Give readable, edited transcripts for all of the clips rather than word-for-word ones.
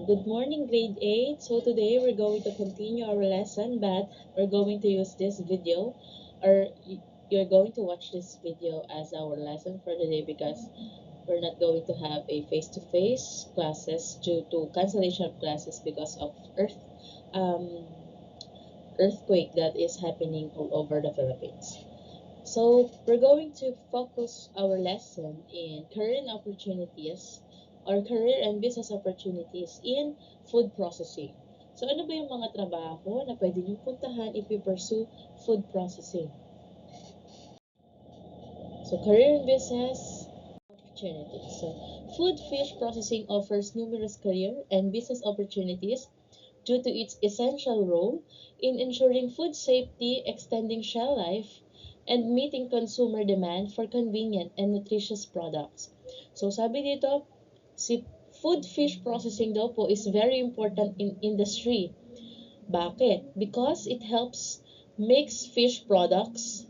Good morning, grade 8. So today we're going to continue our lesson, but we're going to use this video, or you're going to watch this video as our lesson for the day because we're not going to have a face-to-face classes due to cancellation of classes because of um, earthquake that is happening all over the Philippines. So we're going to focus our lesson in career opportunities or career and business opportunities in food processing. So ano ba yung mga trabaho na pwede niyong puntahan if you pursue food processing? So career and business opportunities. So food fish processing offers numerous career and business opportunities due to its essential role in ensuring food safety, extending shelf life, and meeting consumer demand for convenient and nutritious products. So sabi dito, si food fish processing daw po is very important in industry. Bakit? Because it helps makes fish products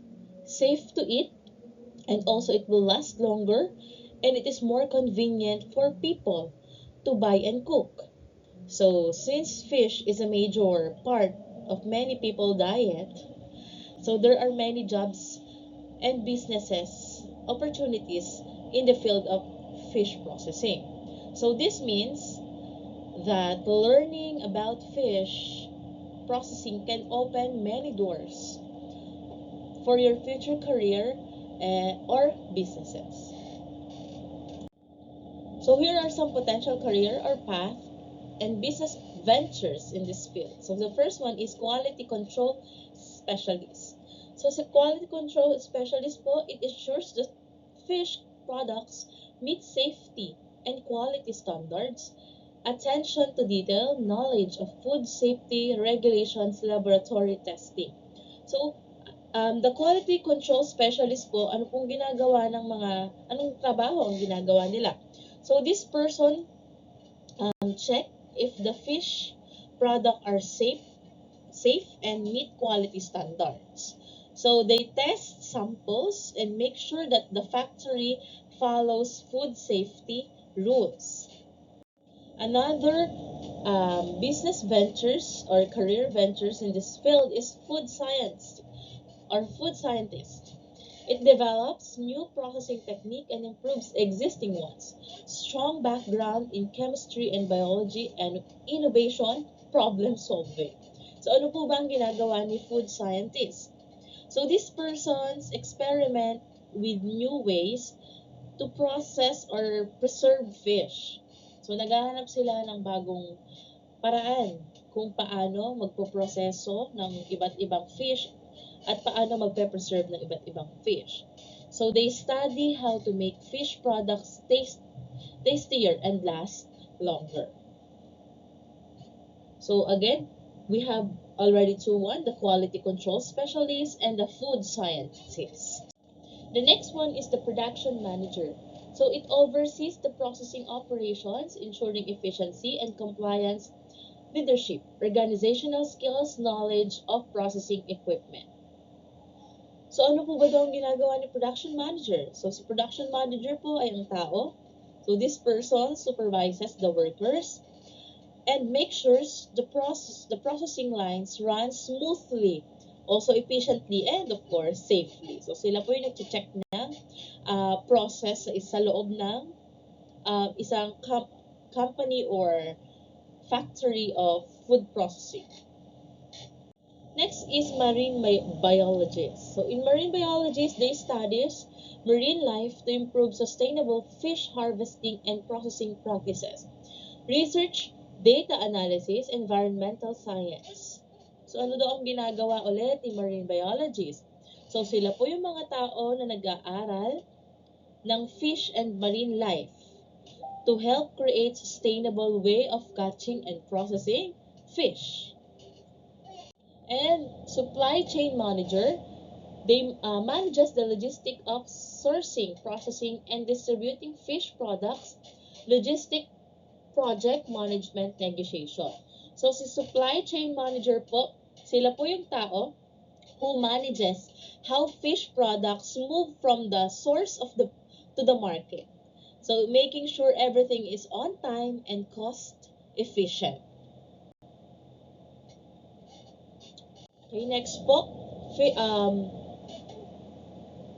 safe to eat and also it will last longer and it is more convenient for people to buy and cook. So, since fish is a major part of many people diet, so there are many jobs and businesses opportunities in the field of fish processing. So this means that learning about fish processing can open many doors for your future career or businesses. So here are some potential career or path and business ventures in this field. So the first one is quality control specialist. So sa quality control specialist po, it ensures that fish products meet safety and quality standards, attention to detail, knowledge of food safety regulations, laboratory testing. So the quality control specialist po, ano pong ginagawa ng anong trabaho ang ginagawa nila? So this person check if the fish product are safe and meet quality standards. So they test samples and make sure that the factory follows food safety rules. Another business ventures or career ventures in this field is food science or food scientist. It develops new processing technique and improves existing ones. Strong background in chemistry and biology and innovation, problem solving. So ano po ba ang ginagawa ni food scientist? So these persons experiment with new ways to process or preserve fish. So naghahanap sila ng bagong paraan kung paano magpoproseso ng iba't ibang fish at paano magpe-preserve ng iba't ibang fish. So they study how to make fish products tastier and last longer. So again, we have already one, the quality control specialist and the food scientist. The next one is the production manager. So it oversees the processing operations, ensuring efficiency and compliance, leadership, organizational skills, knowledge of processing equipment. So ano po ba daw ang ginagawa ni production manager? So si production manager po ay ang tao. So this person supervises the workers and makes sure the processing lines run smoothly, also efficiently, and of course safely. So sila po yung nag-check ng process sa loob ng isang company or factory of food processing. Next is marine biologists. So in marine biologists, they study marine life to improve sustainable fish harvesting and processing practices. Research, data analysis, environmental science. So ano daw ang ginagawa ulit ni marine biologists? So sila po yung mga tao na nag-aaral ng fish and marine life to help create sustainable way of catching and processing fish. And supply chain manager, they manages the logistic of sourcing, processing, and distributing fish products, logistic project management negotiation. So si supply chain manager po, sila po yung tao who manages how fish products move from the source of to the market. So making sure everything is on time and cost efficient. Okay, next po.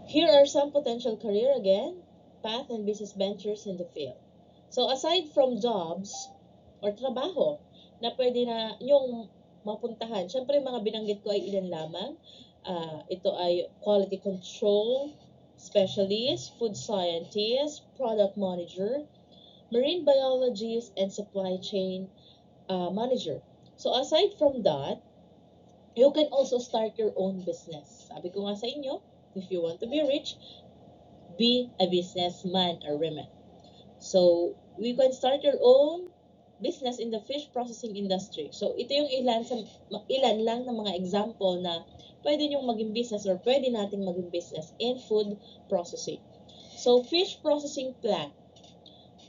Here are some potential career again, path and business ventures in the field. So aside from jobs or trabaho na pwede na yung mapuntahan, syempre mga binanggit ko ay ilan lamang. Ito ay quality control specialist, food scientist, product manager, marine biologist, and supply chain manager. So aside from that, you can also start your own business. Sabi ko nga sa inyo, if you want to be rich, be a businessman or woman. So, we can start your own business in the fish processing industry. So, ito yung ilan lang ng mga example na pwede nyong maging business or pwede nating maging business in food processing. So, fish processing plant.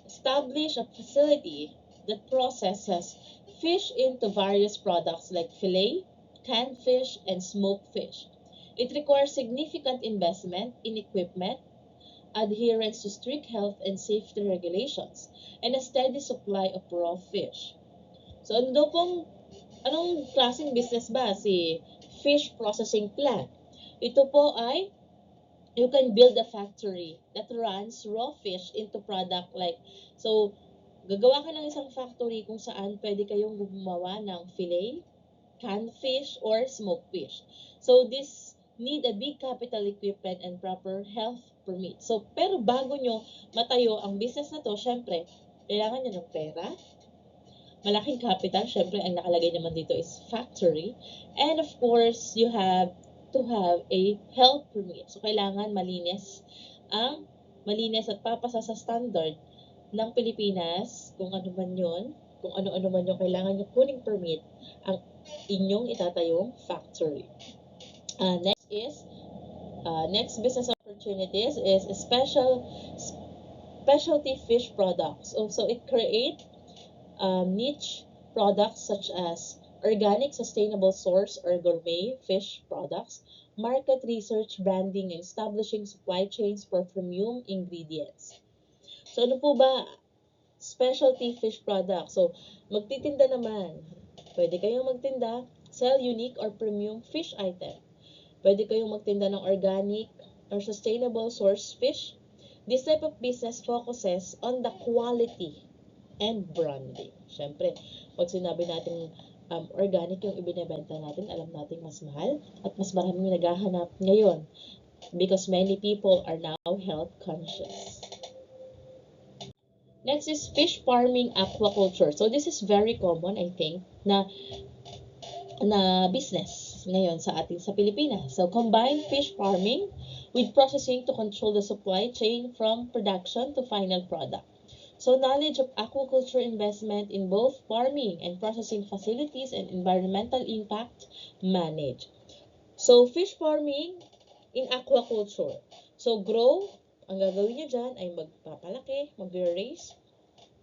Establish a facility that processes fish into various products like fillet, canned fish, and smoked fish. It requires significant investment in equipment, adherence to strict health and safety regulations, and a steady supply of raw fish. So, anong klaseng business ba si fish processing plant? Ito po ay, you can build a factory that runs raw fish into product like, so, gagawa ka ng isang factory kung saan pwede kayong gumawa ng fillet, canned fish, or smoked fish. So, this need a big capital equipment and proper health permit. So, pero bago nyo matayo ang business na to, syempre, kailangan nyo ng pera, malaking capital, syempre, ang nakalagay naman dito is factory, and of course, you have to have a health permit. So, kailangan malinis at papasa sa standard ng Pilipinas, kung ano man yun, kung ano-ano man yung kailangan nyo kuning permit ang inyong itatayong factory. Next business opportunities is specialty fish products. So it create niche products such as organic sustainable source or gourmet fish products, market research, branding, and establishing supply chains for premium ingredients. So ano po ba specialty fish products? So magtitinda naman. Pwede kayong magtinda, sell unique or premium fish item. Pwede kayong magtinda ng organic or sustainable source fish. This type of business focuses on the quality and branding. Siyempre, pag sinabi natin organic yung ibinebenta natin, alam natin mas mahal at mas maraming naghahanap ngayon because many people are now health conscious. Next is fish farming aquaculture. So this is very common, I think, na business ngayon sa Pilipinas. So, combine fish farming with processing to control the supply chain from production to final product. So, knowledge of aquaculture investment in both farming and processing facilities and environmental impact manage. So, fish farming in aquaculture. So, grow, ang gagawin nyo dyan ay magpapalaki, mag-raise,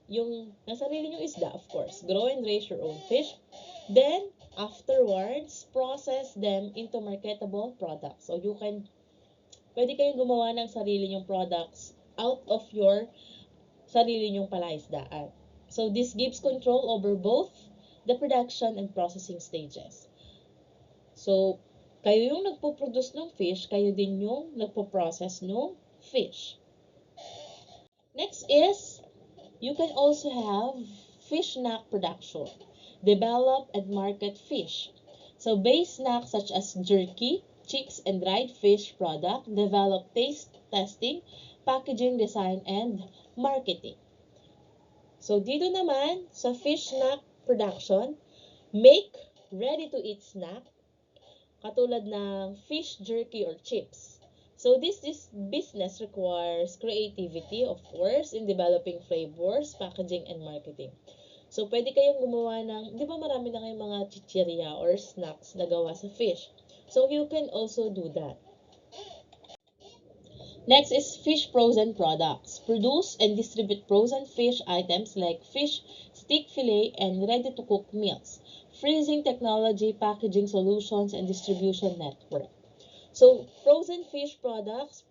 yung nasarili nyo isda, of course. Grow and raise your own fish. Then, afterwards, process them into marketable products. So, pwede kayong gumawa ng sarili nyong products out of your sarili nyong palaisdaan. So, this gives control over both the production and processing stages. So, kayo yung nagpo-produce ng fish, kayo din yung nagpo-process ng fish. Next is, you can also have fish snack production. Develop and market fish. So base snacks such as jerky, chicks, and dried fish product, develop taste testing, packaging design, and marketing. So dito naman sa fish snack production, make ready-to-eat snack katulad ng fish jerky or chips. So this business requires creativity, of course, in developing flavors, packaging, and marketing. So, pwede kayong gumawa ng, di ba marami na kayong mga chichirya or snacks na gawa sa fish. So, you can also do that. Next is fish frozen products. Produce and distribute frozen fish items like fish, stick fillet, and ready-to-cook meals. Freezing technology, packaging solutions, and distribution network. So, frozen fish products,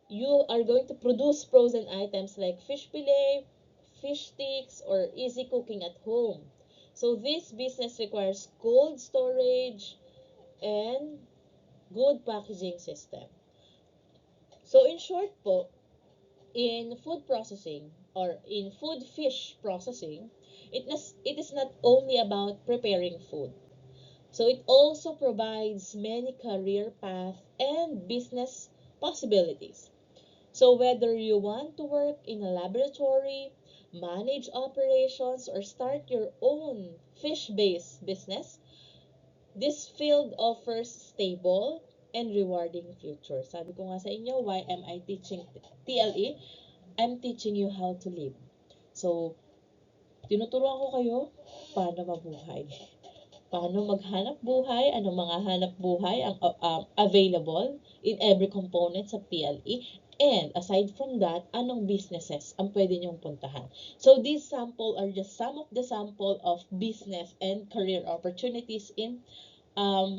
you are going to produce frozen items like fish fillet, fish sticks, or easy cooking at home. So this business requires cold storage and good packaging system. So in short po, in food processing or in food fish processing, it is not only about preparing food. So it also provides many career paths and business possibilities. So whether you want to work in a laboratory, manage operations, or start your own fish-based business, this field offers stable and rewarding future. Sabi ko nga sa inyo, why am I teaching TLE? I'm teaching you how to live. So, tinuturuan ko kayo paano mabuhay. Paano maghanap buhay, anong mga hanap buhay ang available in every component sa PLE, and aside from that, anong businesses ang pwede nyong puntahan. So these sample are just some of the sample of business and career opportunities in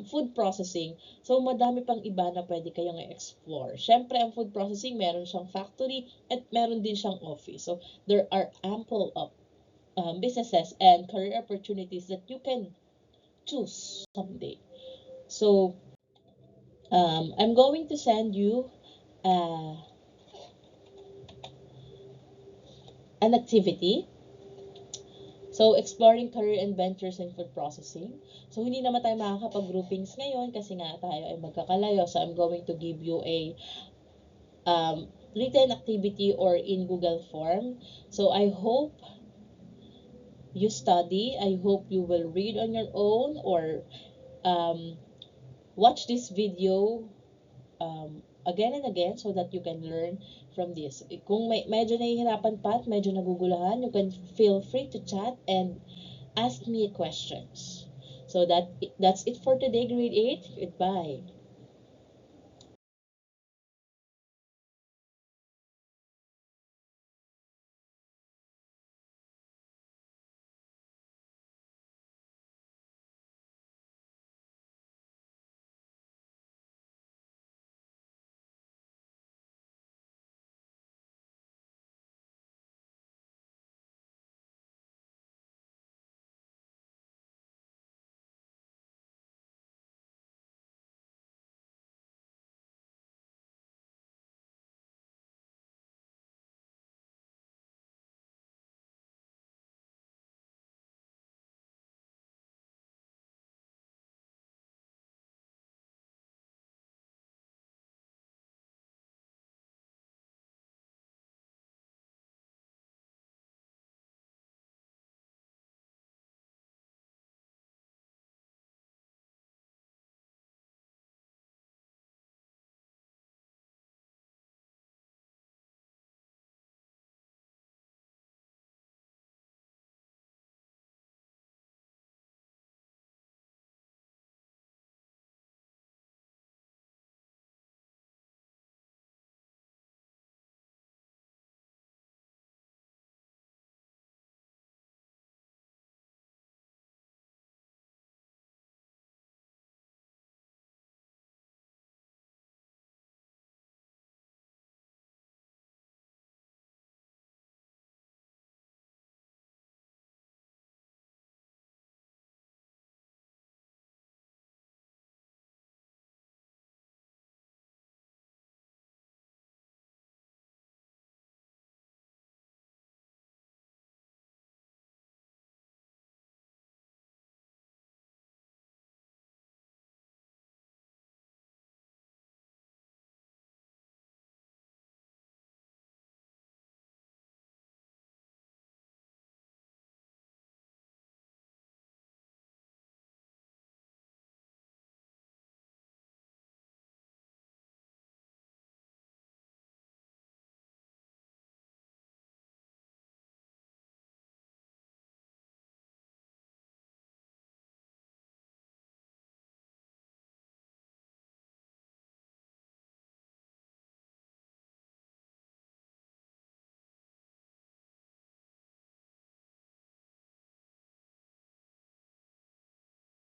food processing. So madami pang iba na pwede kayong i-explore. Siyempre, ang food processing, meron siyang factory at meron din siyang office. So there are ample of businesses and career opportunities that you can choose someday. So, I'm going to send you uh, an activity. So, exploring career and ventures in food processing. So, hindi naman tayo makakapag-groupings ngayon kasi nga tayo ay magkakalayo. So, I'm going to give you a written activity or in Google form. So, I hope you study. I hope you will read on your own or um, watch this video again and again so that you can learn from this. Kung medyo nahihirapan pa at medyo nagugulahan, you can feel free to chat and ask me questions. So that's it for today, grade 8. Goodbye.